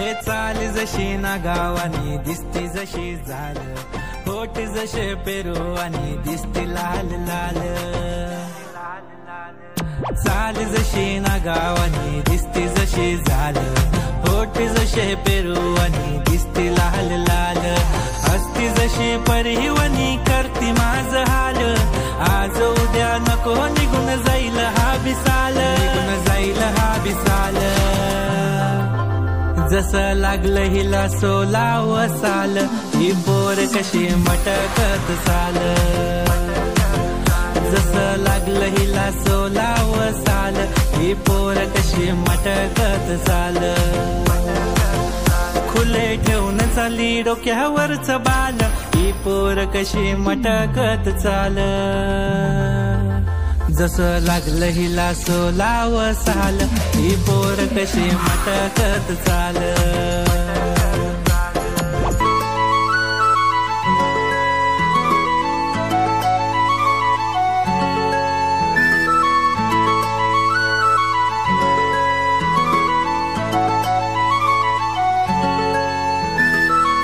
चाल जशी ना गावानी दिसती जशी झाल, होठ जसे पेरू आणि दिसती लाल लाल. चाल जशी ना गावानी दिसती जशी झाल, होठ जसे पेरू आणि दिसती लाल लाल. हसती जशी परिवनी करती माझ हाल, आज उद्या नको निघून जाईल हा बिसाल, निघून जाईल हा बिसाल. जसं लागलं हिला 16 साल, ही पोर कशी मटकत चाल. जसं लागलं हिला 16 साल, ही पोर कशी मटकत चाल. खुले ठेवून चाली डोक्यावरच बाल, ही पोर कशी मटकत चाल. जसं लागलं हिला 16 साल, ही पोर कशी मटकत चाल.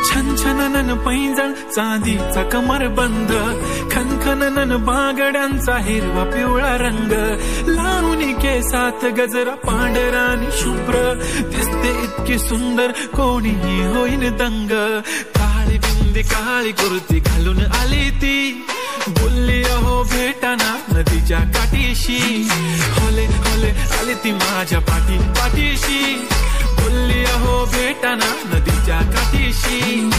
छनछनन पैंजण चांदीचा कमरबंद, खनखनन बागड्यांचा हिरवा पिवळा रंग. लावणी केसात गजरा पांढरा आणि शुभ्र, दिसते इतकी सुंदर कोणीही होईन दंग. काळी बिंदी काळी कुर्ती घालून आली ती, बोलली अहो भेटाना नदीच्या काठीशी. होले होले आली ती माझ्या पाठीशी, बोलली अहो भेटाना नदीच्या काठीशी.